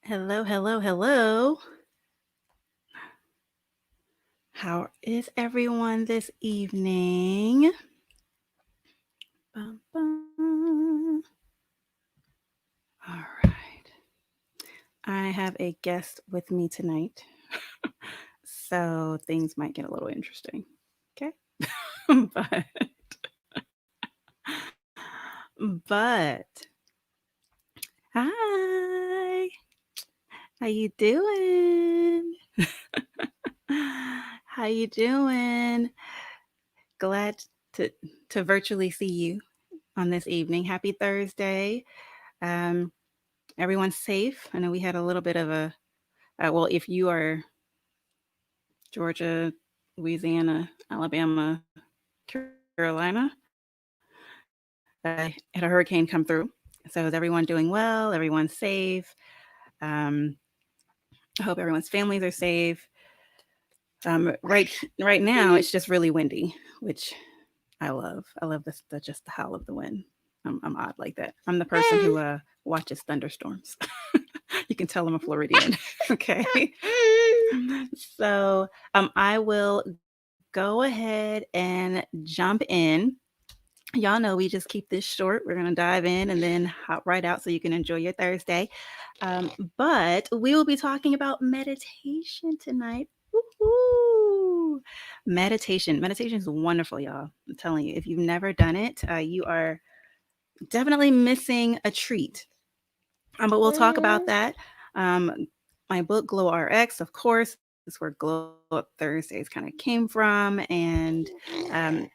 Hello, hello, hello. How is everyone this evening? Bum, bum. All right. I have a guest with me tonight, so things might get a little interesting. Okay. but, but, hi. How you doing? How you doing? Glad to to virtually see you on this evening. Happy Thursday. Um, everyone's safe. I know we had a little bit of a well, if you are Georgia, Louisiana, Alabama, Carolina, had a hurricane come through. So is everyone doing well? Everyone's safe. Um, I hope everyone's families are safe. Right now, it's just really windy, which I love. I love just the howl of the wind. I'm odd like that. I'm the person who watches thunderstorms. You can tell I'm a Floridian. Okay. So I will go ahead and jump in. Y'all know we just keep this short. We're going to dive in and then hop right out so you can enjoy your Thursday. But we will be talking about meditation tonight. Woo-hoo! Meditation. Meditation is wonderful, y'all. I'm telling you, if you've never done it, you are definitely missing a treat. But we'll talk about that. My book, Glow RX, of course, is where Glow Up Thursdays kind of came from. And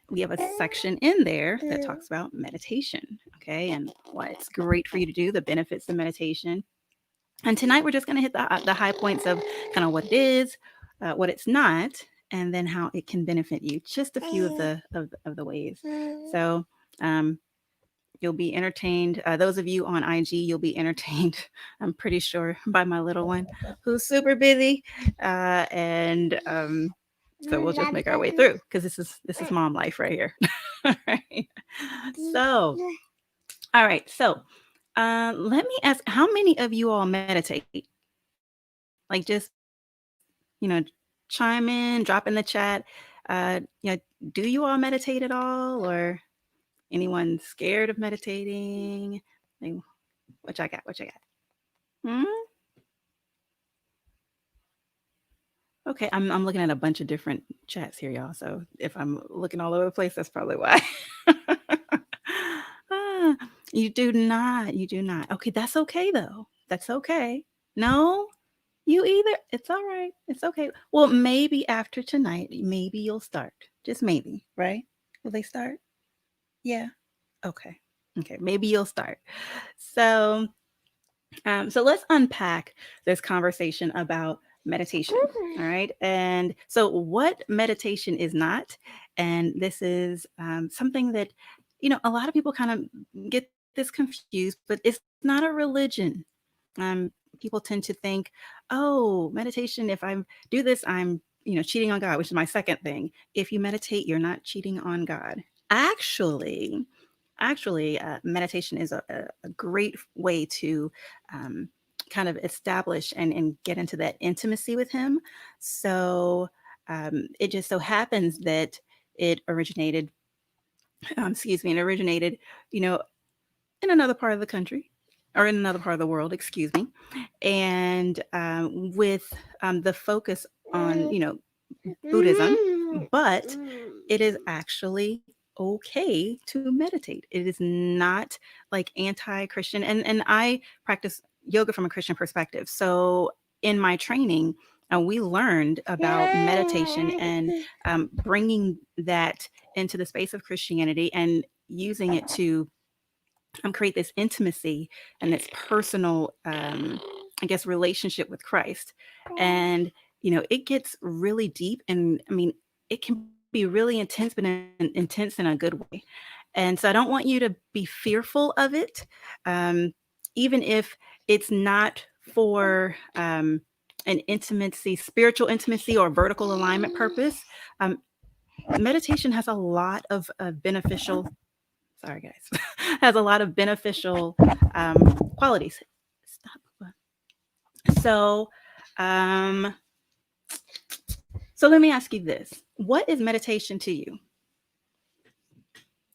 we have a section in there that talks about meditation, okay, and why it's great for you to do, the benefits of meditation. And tonight we're just going to hit the high points of kind of what it is, what it's not, and then how it can benefit you. Just a few of the ways. So you'll be entertained. Those of you on IG, you'll be entertained, I'm pretty sure, by my little one who's super busy. And so we'll just make our way through because this is mom life right here. All right. So, all right. So let me ask, how many of you all meditate? Like just, you know, chime in, drop in the chat. You know, do you all meditate at all, or anyone scared of meditating? Like, what I got? What you got? Hmm? Okay, I'm looking at a bunch of different chats here, y'all. So if I'm looking all over the place, that's probably why. Ah, you do not. You do not. Okay, that's okay though. That's okay. No, you either. It's all right. It's okay. Well, maybe after tonight, maybe you'll start. Just maybe, right? Will they start? Yeah. Okay. Okay. Maybe you'll start. So, so let's unpack this conversation about meditation. All right. And so, what meditation is not, and this is something that, a lot of people kind of get this confused, but it's not a religion. Um, People tend to think, oh, meditation, if I do this, I'm, cheating on God, which is my second thing. If you meditate, you're not cheating on God. Actually, meditation is a great way to um, kind of establish and get into that intimacy with Him. So it just so happens that it originated, it originated, you know, in another part of the country or in another part of the world, excuse me, and with the focus on, Buddhism, but it is actually okay to meditate. It is not like anti-Christian, and I practice yoga from a Christian perspective. So in my training, we learned about meditation and bringing that into the space of Christianity and using it to create this intimacy and this personal, I guess, relationship with Christ. And, it gets really deep. And I mean, it can be really intense, but intense in a good way. And so I don't want you to be fearful of it, um, even if it's not for an intimacy, spiritual intimacy, or vertical alignment purpose. Um, Meditation has a lot of beneficial Sorry, guys. Has a lot of beneficial qualities. Stop. So, um, so let me ask you this: what is meditation to you?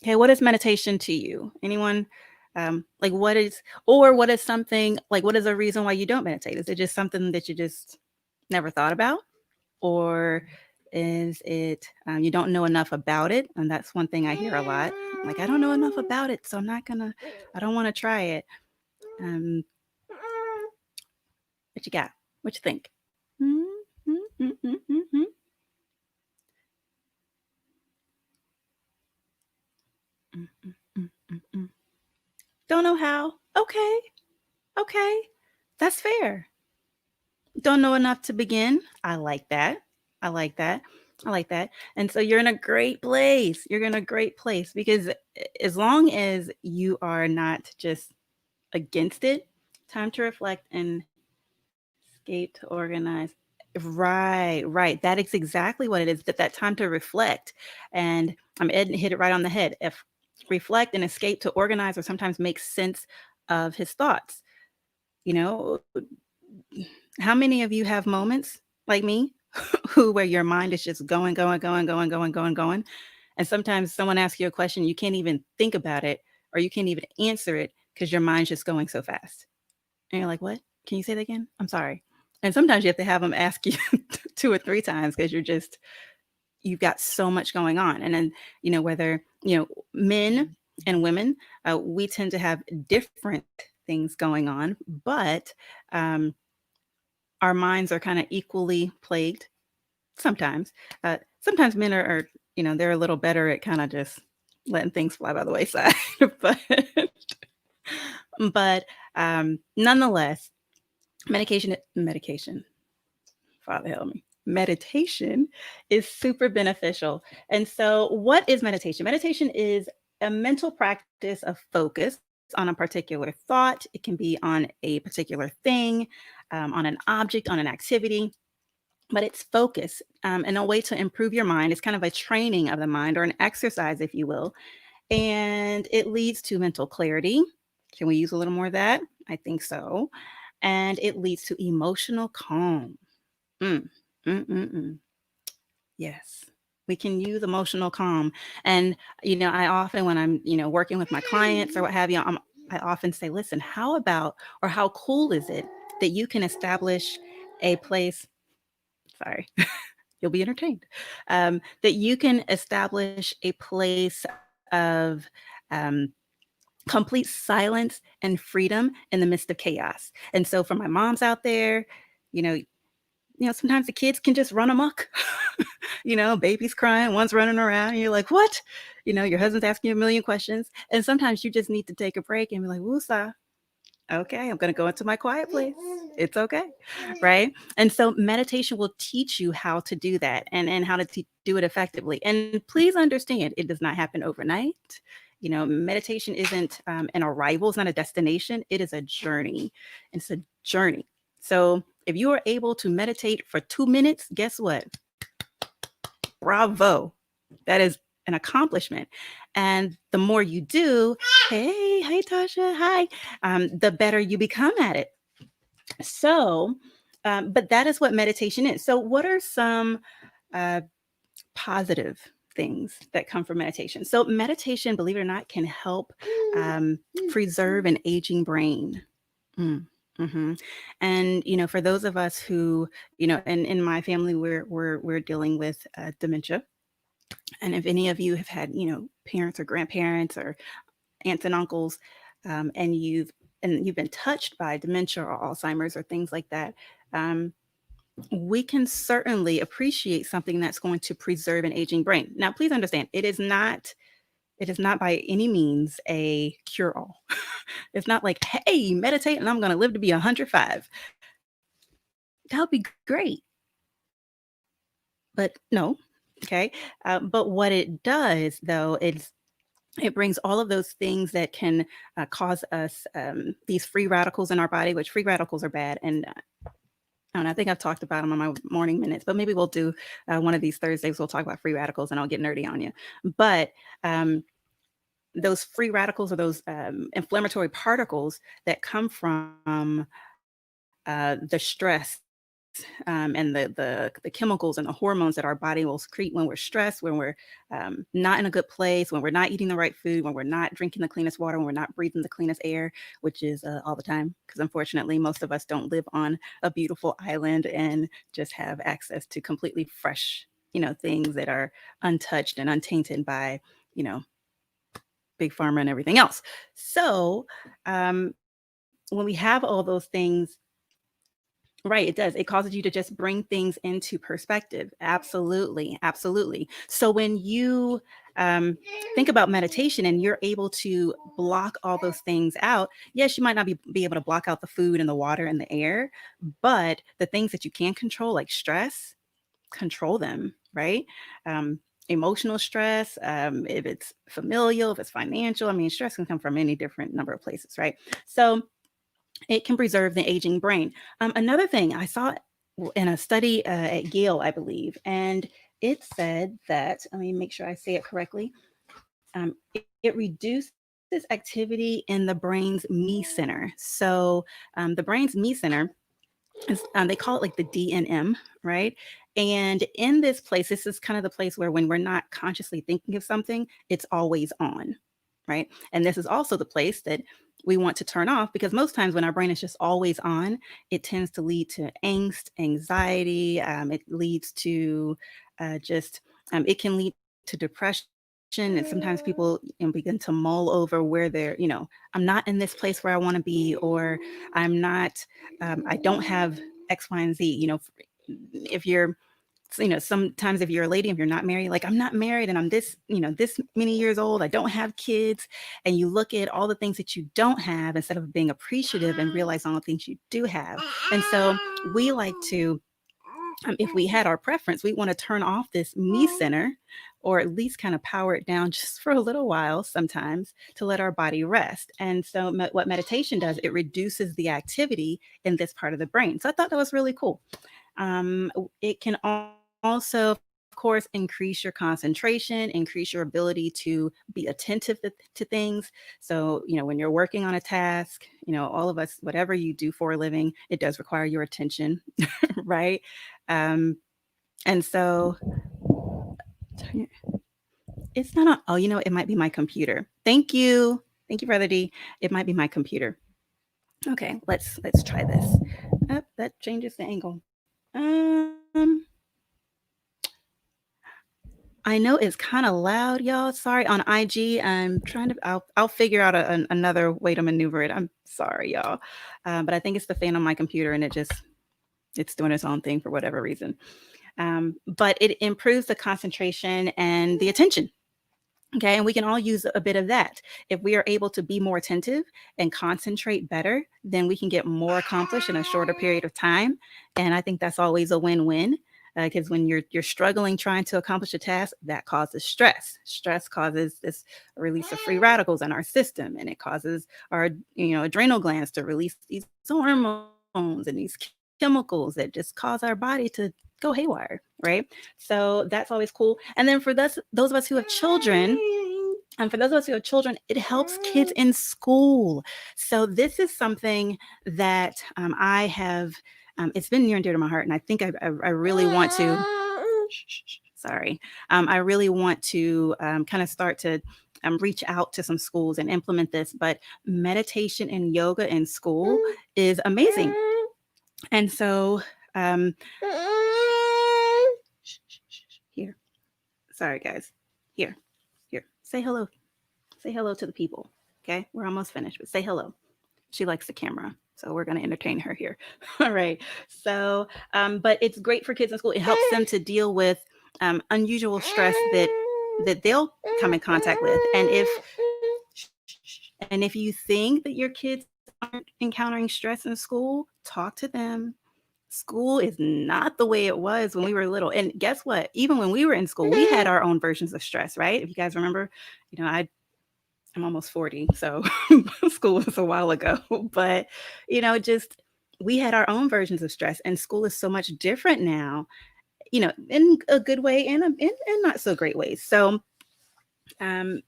Okay, what is meditation to you? Anyone? Like, what is, or what is something like? What is a reason why you don't meditate? Is it just something that you just never thought about, or is it you don't know enough about it? And that's one thing I hear a lot. Like, I don't know enough about it, so I'm not gonna. I don't want to try it. Um, what you got? What you think? Mm, mm, mm, mm, mm, mm. Mm, mm, mm, mm, mm. Don't know how. Okay, okay, that's fair. Don't know enough to begin. I like that. I like that. I like that. And so you're in a great place. You're in a great place because as long as you are not just against it, time to reflect and escape to organize. Right, right. That is exactly what it is. That time to reflect, and Ed hit it right on the head. If reflect and escape to organize, or sometimes make sense of his thoughts. You know, how many of you have moments like me, who where your mind is just going, going, going, going, going, going, going, and sometimes someone asks you a question, you can't even think about it, or you can't even answer it because your mind's just going so fast. And you're like, "What? Can you say that again? I'm sorry." And sometimes you have to have them ask you 2 or 3 times because you've got so much going on. And then, whether, men and women, we tend to have different things going on, but um, our minds are kind of equally plagued sometimes. Sometimes men are, they're a little better at kind of just letting things fly by the wayside. but but nonetheless, medication, Father help me. Meditation is super beneficial. And so, what is meditation? Meditation is a mental practice of focus on a particular thought. It can be on a particular thing, on an object, on an activity, but it's focus and a way to improve your mind. It's kind of a training of the mind or an exercise, if you will. And it leads to mental clarity. Can we use a little more of that? I think so. And it leads to emotional calm. Mm, mm, mm, mm. Yes, we can use emotional calm. And, I often, when I'm, working with my clients or what have you, I often say, listen, how about, or how cool is it that you can establish a place? Sorry, you'll be entertained. That you can establish a place of um, complete silence and freedom in the midst of chaos. And so, for my moms out there, you know, sometimes the kids can just run amok. Baby's crying, one's running around, and you're like, what? Your husband's asking you a million questions. And sometimes you just need to take a break and be like, woosah. Okay, I'm going to go into my quiet place. It's okay. Right. And so meditation will teach you how to do that and how to do it effectively. And please understand, it does not happen overnight. Meditation isn't an arrival, it's not a destination, it is a journey. It's a journey. So if you are able to meditate for 2 minutes, guess what? Bravo. That is an accomplishment. And the more you do, hey, Tasha, hi, the better you become at it. So, but that is what meditation is. So, what are some uh, positive things that come from meditation? So, meditation, believe it or not, can help preserve an aging brain. Mm. hmm And for those of us who, and in my family, we're dealing with dementia. And if any of you have had, parents or grandparents or aunts and uncles, and you've been touched by dementia or Alzheimer's or things like that, um, we can certainly appreciate something that's going to preserve an aging brain. Now, please understand, it is not by any means a cure all. It's not like, hey, meditate and I'm going to live to be 105. That would be great. But no, okay. But what it does, though, is it brings all of those things that can cause us these free radicals in our body, which free radicals are bad. And I don't know, I think I've talked about them on my morning minutes, but maybe we'll do one of these Thursdays. We'll talk about free radicals and I'll get nerdy on you. But um, those free radicals or those inflammatory particles that come from the stress and the chemicals and the hormones that our body will secrete when we're stressed, when we're not in a good place, when we're not eating the right food, when we're not drinking the cleanest water, when we're not breathing the cleanest air, which is all the time. Because unfortunately, most of us don't live on a beautiful island and just have access to completely fresh, things that are untouched and untainted by, you know, big pharma and everything else. So, when we have all those things, right, it does. It causes you to just bring things into perspective. Absolutely. Absolutely. So when you think about meditation and you're able to block all those things out, yes, you might not be able to block out the food and the water and the air, but the things that you can control, like stress, control them, right? Um, Emotional stress, if it's familial, if it's financial, I mean, stress can come from any different number of places, right? So, it can preserve the aging brain. Another thing I saw in a study at Yale, I believe, and it said that, let me make sure I say it correctly, it reduces activity in the brain's me center. So the brain's me center is, they call it like the DNM, right? And in this place, this is kind of the place where when we're not consciously thinking of something, it's always on, right? And this is also the place that we want to turn off because most times when our brain is just always on, it tends to lead to angst, anxiety. It leads to just, it can lead to depression. And sometimes people begin to mull over where they're, I'm not in this place where I want to be, or I'm not, I don't have X, Y, and Z. If you're, sometimes if you're a lady, if you're not married, like I'm not married and I'm this many years old, I don't have kids. And you look at all the things that you don't have instead of being appreciative and realize all the things you do have. And so we like to, if we had our preference, we want to turn off this me center or at least kind of power it down just for a little while sometimes to let our body rest. And so, what meditation does, it reduces the activity in this part of the brain. So, I thought that was really cool. It can also, of course, increase your concentration, increase your ability to be attentive to things. So, when you're working on a task, all of us, whatever you do for a living, it does require your attention, right? Um, and so, it's not a, oh, it might be my computer. Thank you. Thank you, Brother D. It might be my computer. Okay, let's try this. Oh, that changes the angle. I know it's kind of loud, y'all. Sorry on IG. I'm trying to. I'll figure out another way to maneuver it. I'm sorry, y'all, but I think it's the fan on my computer, and it's doing its own thing for whatever reason. But it improves the concentration and the attention. Okay, and we can all use a bit of that. If we are able to be more attentive and concentrate better, then we can get more accomplished in a shorter period of time. And I think that's always a win-win because when you're struggling trying to accomplish a task, that causes stress. Stress causes this release of free radicals in our system, and it causes our adrenal glands to release these hormones and these chemicals that just cause our body to go haywire, right? So that's always cool. And then for those of us who have children, and for those of us who have children, it helps kids in school. So this is something that I have. It's been near and dear to my heart, and I think I really want to. Sorry, I really want to kind of start to reach out to some schools and implement this. But meditation and yoga in school is amazing, and so here. Sorry, guys. Here, here. Say hello. Say hello to the people. Okay, we're almost finished, but say hello. She likes the camera, so we're going to entertain her here. All right. So, but it's great for kids in school. It helps them to deal with unusual stress that they'll come in contact with, and if you think that your kids aren't encountering stress in school, talk to them. School is not the way it was when we were little. And guess what? Even when we were in school, we had our own versions of stress, right? If you guys remember, I'm almost 40, so school was a while ago. But, just we had our own versions of stress, and school is so much different now, in a good way and in not so great ways. So, um,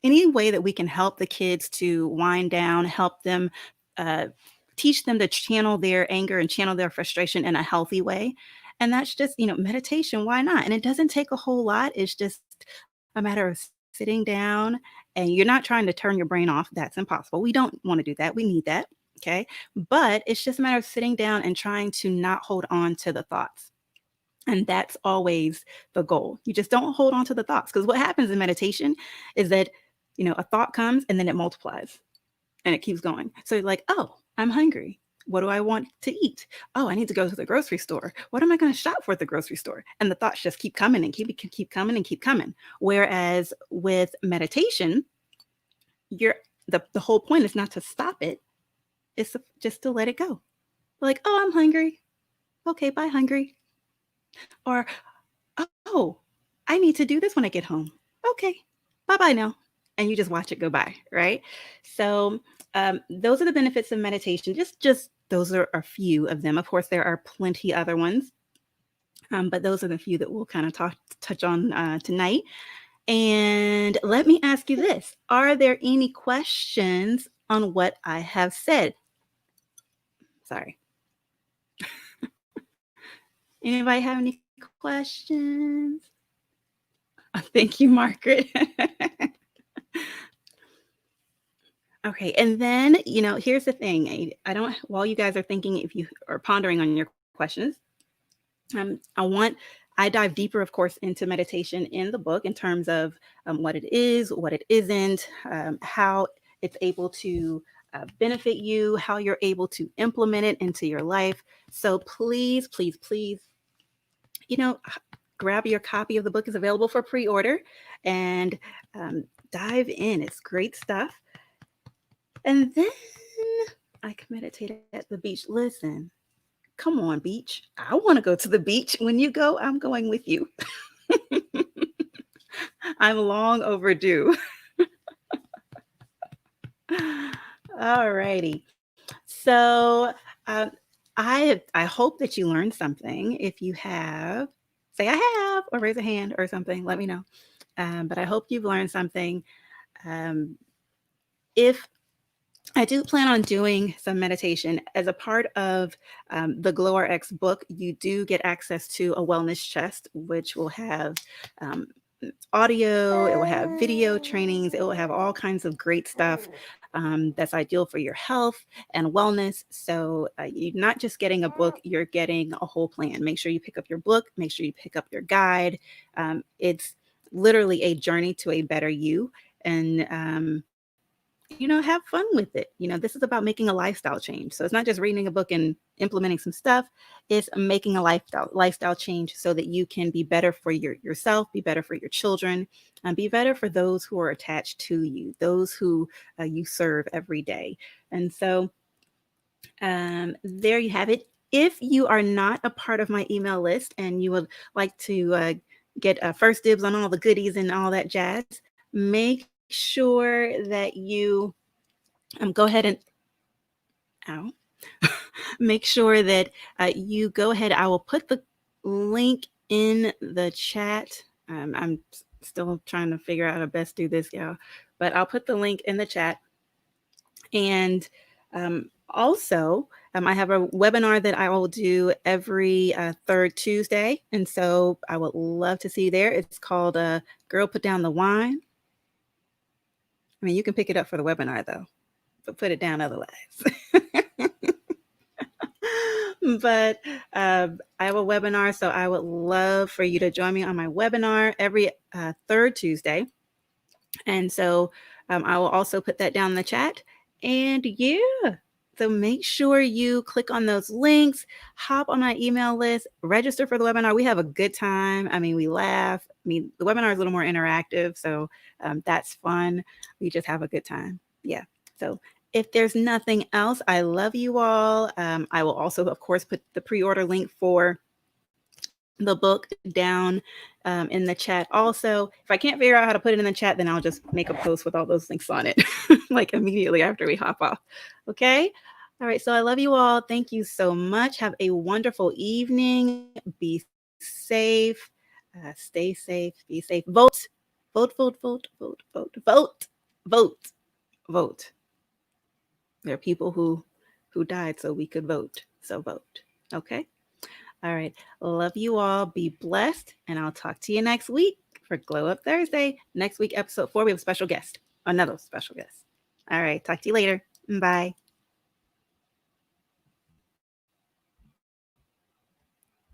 any way that we can help the kids to wind down, help them, uh, teach them to channel their anger and channel their frustration in a healthy way. And that's just, meditation. Why not? And it doesn't take a whole lot. It's just a matter of sitting down, and you're not trying to turn your brain off. That's impossible. We don't want to do that. We need that. Okay. But it's just a matter of sitting down and trying to not hold on to the thoughts. And that's always the goal. You just don't hold on to the thoughts, because what happens in meditation is that, a thought comes and then it multiplies and it keeps going. So you're like, oh, I'm hungry. What do I want to eat? Oh, I need to go to the grocery store. What am I going to shop for at the grocery store? And the thoughts just keep coming and keep coming and keep coming. Whereas with meditation, you're the whole point is not to stop it. It's just to let it go. Like, oh, I'm hungry. Okay, bye, hungry. Or, oh, I need to do this when I get home. Okay, bye bye now. And you just watch it go by, right? So, those are the benefits of meditation. Just those are a few of them. Of course, there are plenty other ones, but those are the few that we'll kind of touch on tonight. And let me ask you this: are there any questions on what I have said? Sorry. Anybody have any questions? Oh, thank you, Margaret. Okay, and then, here's the thing. I don't, while you guys are thinking, if you are pondering on your questions, I dive deeper, of course, into meditation in the book in terms of what it is, what it isn't, how it's able to benefit you, how you're able to implement it into your life. So please, please, please, you know, grab your copy of the book. Is available for pre-order, and dive in. It's great stuff. And then I can meditate at the beach. Listen, come on, beach. I want to go to the beach. When you go, I'm going with you. I'm long overdue. All righty. So I hope that you learned something. If you have, say I have, or raise a hand or something. Let me know. But I hope you've learned something. If I do plan on doing some meditation as a part of the Glow RX book. You do get access to a wellness chest, which will have audio, it will have video trainings, it will have all kinds of great stuff that's ideal for your health and wellness. So you're not just getting a book, you're getting a whole plan. Make sure you pick up your book, make sure you pick up your guide. It's literally a journey to a better you. And have fun with it. This is about making a lifestyle change. So it's not just reading a book and implementing some stuff. It's making a lifestyle change so that you can be better for yourself, be better for your children, and be better for those who are attached to you, those who you serve every day. And so there you have it. If you are not a part of my email list and you would like to get first dibs on all the goodies and all that jazz, make sure that you go ahead and make sure that you go ahead. I will put the link in the chat. I'm still trying to figure out how to best do this, y'all, but I'll put the link in the chat. And also, I have a webinar that I will do every third Tuesday. And so I would love to see you there. It's called Girl, Put Down the Wine. I mean, you can pick it up for the webinar, though, but put it down otherwise. But I have a webinar, so I would love for you to join me on my webinar every third Tuesday. And so I will also put that down in the chat. And yeah, so make sure you click on those links, hop on my email list, register for the webinar. We have a good time. I mean, we laugh. I mean, the webinar is a little more interactive, so that's fun. We just have a good time. Yeah. So if there's nothing else, I love you all. I will also, of course, put the pre-order link for the book down in the chat. Also, if I can't figure out how to put it in the chat, then I'll just make a post with all those links on it, like immediately after we hop off. Okay. All right. So I love you all. Thank you so much. Have a wonderful evening. Be safe. Stay safe. Be safe. Vote. Vote, vote, vote, vote, vote, vote. Vote. Vote. There are people who died so we could vote. So vote. Okay? All right. Love you all. Be blessed. And I'll talk to you next week for Glow Up Thursday. Next week, episode 4, we have a special guest. Another special guest. All right. Talk to you later. Bye.